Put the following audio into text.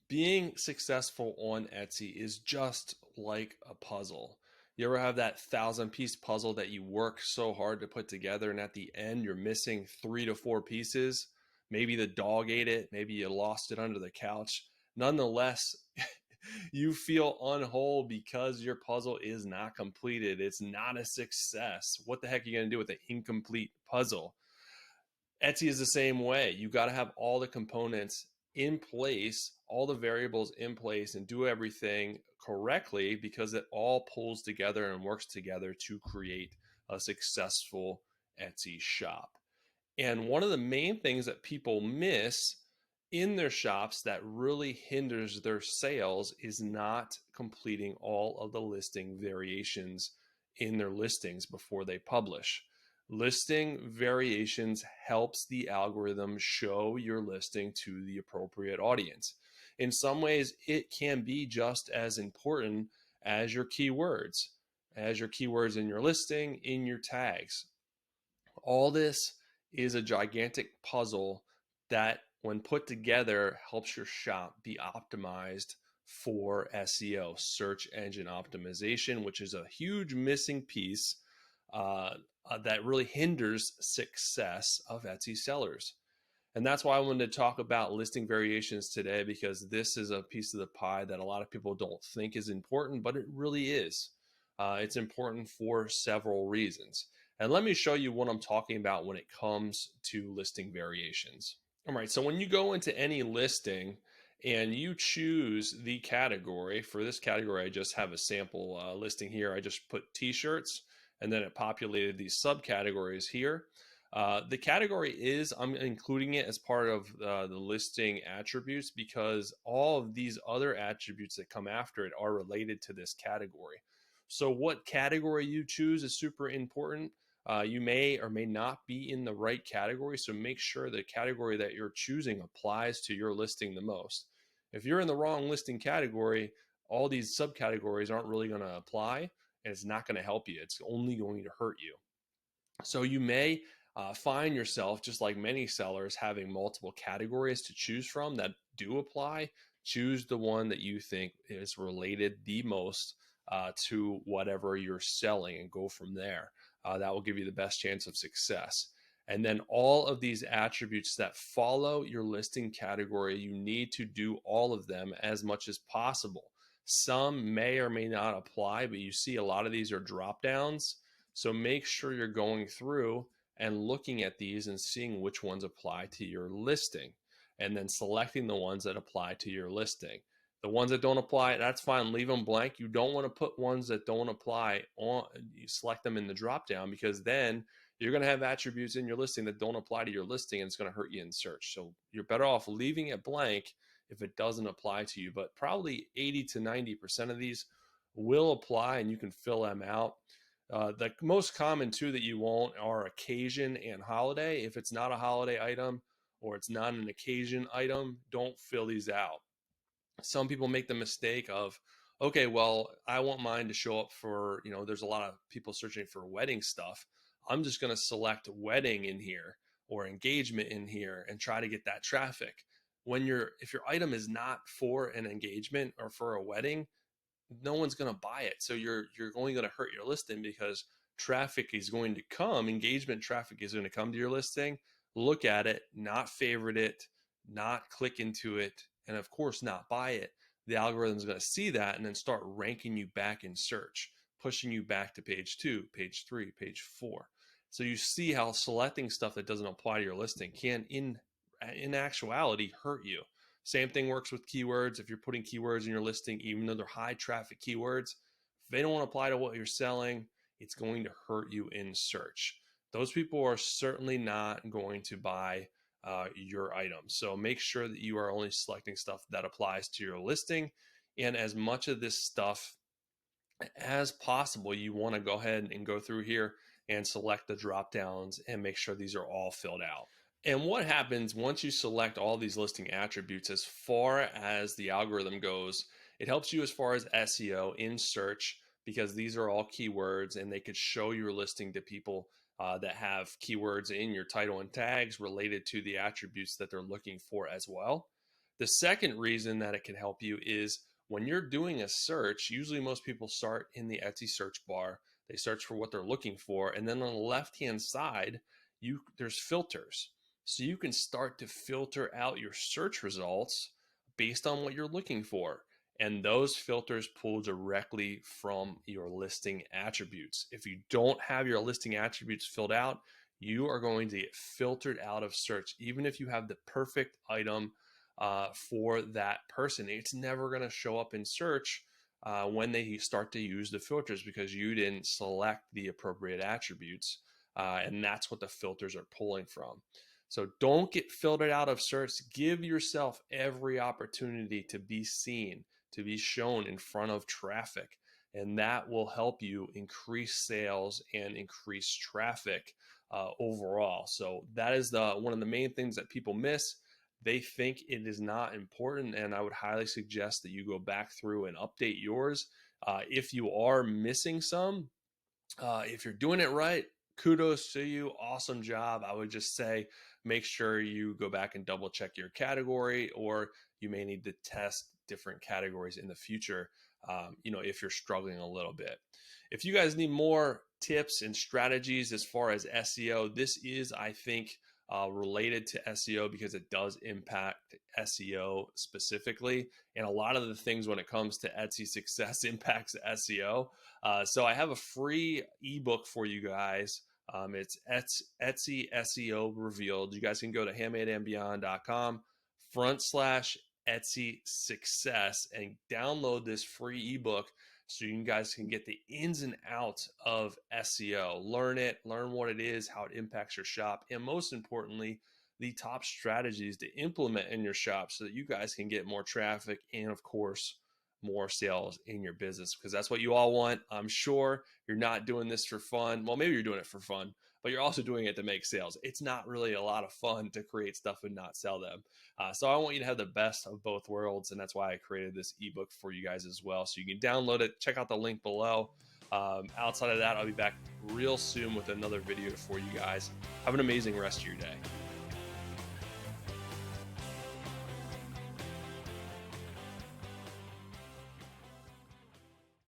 Being successful on Etsy is just like a puzzle. You ever have that 1,000 piece puzzle that you work so hard to put together, and at the end, you're missing 3 to 4 pieces? Maybe the dog ate it, maybe you lost it under the couch. Nonetheless, you feel unwhole because your puzzle is not completed. It's not a success. What the heck are you going to do with an incomplete puzzle? Etsy is the same way. You got to have all the components in place, all the variables in place, and do everything correctly because it all pulls together and works together to create a successful Etsy shop. And one of the main things that people miss in their shops that really hinders their sales is not completing all of the listing variations in their listings before they publish. Listing variations helps the algorithm show your listing to the appropriate audience. In some ways, it can be just as important as your keywords in your listing, in your tags. All this is a gigantic puzzle that, when put together, helps your shop be optimized for SEO, search engine optimization, which is a huge missing piece that really hinders success of Etsy sellers. And that's why I wanted to talk about listing variations today, because this is a piece of the pie that a lot of people don't think is important, but it really is. It's important for several reasons. And let me show you what I'm talking about when it comes to listing variations. All right, so when you go into any listing and you choose the category, for this category, I just have a sample listing here. I just put t-shirts, and then it populated these subcategories here. The category is, I'm including it as part of the listing attributes because all of these other attributes that come after it are related to this category. So what category you choose is super important. You may or may not be in the right category, so make sure the category that you're choosing applies to your listing the most. If you're in the wrong listing category, all these subcategories aren't really going to apply, and it's not going to help you. It's only going to hurt you. So you may find yourself, just like many sellers, having multiple categories to choose from that do apply. Choose the one that you think is related the most to whatever you're selling and go from there. That will give you the best chance of success. And then all of these attributes that follow your listing category, you need to do all of them as much as possible. Some may or may not apply, but you see a lot of these are drop downs. So make sure you're going through and looking at these and seeing which ones apply to your listing, and then selecting the ones that apply to your listing. The ones that don't apply, that's fine. Leave them blank. You don't want to put ones that don't apply on. You select them in the drop down, because then you're going to have attributes in your listing that don't apply to your listing, and it's going to hurt you in search. So you're better off leaving it blank if it doesn't apply to you. But probably 80 to 90% of these will apply, and you can fill them out. The most common two that you won't are occasion and holiday. If it's not a holiday item or it's not an occasion item, don't fill these out. Some people make the mistake of, okay, well, I want mine to show up for, there's a lot of people searching for wedding stuff. I'm just going to select wedding in here or engagement in here and try to get that traffic. If your item is not for an engagement or for a wedding, no one's going to buy it. So you're only going to hurt your listing, because traffic is going to come, engagement traffic is going to come to your listing, look at it, not favorite it, not click into it, and of course not buy it. The algorithm is going to see that and then start ranking you back in search, pushing you back to page 2, page 3, page 4. So you see how selecting stuff that doesn't apply to your listing can, in actuality, hurt you. Same thing works with keywords. If you're putting keywords in your listing, even though they're high traffic keywords, if they don't apply to what you're selling, it's going to hurt you in search. Those people are certainly not going to buy your item. So make sure that you are only selecting stuff that applies to your listing. And as much of this stuff as possible, you want to go ahead and go through here and select the drop downs and make sure these are all filled out. And what happens once you select all these listing attributes, as far as the algorithm goes, it helps you as far as SEO in search, because these are all keywords and they could show your listing to people that have keywords in your title and tags related to the attributes that they're looking for as well. The second reason that it can help you is when you're doing a search, usually most people start in the Etsy search bar. They search for what they're looking for, and then on the left-hand side, there's filters. So you can start to filter out your search results based on what you're looking for. And those filters pull directly from your listing attributes. If you don't have your listing attributes filled out, you are going to get filtered out of search. Even if you have the perfect item for that person, it's never going to show up in search when they start to use the filters because you didn't select the appropriate attributes. And that's what the filters are pulling from. So don't get filtered out of search. Give yourself every opportunity to be seen, to be shown in front of traffic. And that will help you increase sales and increase traffic overall. So that is one of the main things that people miss. They think it is not important, and I would highly suggest that you go back through and update yours. If you are missing some, if you're doing it right, kudos to you. Awesome job. I would just say make sure you go back and double check your category, or you may need to test different categories in the future, if you're struggling a little bit. If you guys need more tips and strategies as far as SEO, this is, I think, related to SEO because it does impact SEO specifically. And a lot of the things when it comes to Etsy success impacts SEO. So I have a free ebook for you guys. It's Etsy SEO Revealed. You guys can go to handmadeandbeyond.com/Etsy success and download this free ebook so you guys can get the ins and outs of SEO. Learn it, learn what it is, how it impacts your shop, and most importantly, the top strategies to implement in your shop so that you guys can get more traffic and, of course, more sales in your business, because that's what you all want. I'm sure you're not doing this for fun. Well, maybe you're doing it for fun, but you're also doing it to make sales. It's not really a lot of fun to create stuff and not sell them. So I want you to have the best of both worlds, and that's why I created this ebook for you guys as well. So you can download it, check out the link below. Outside of that, I'll be back real soon with another video for you guys. Have an amazing rest of your day.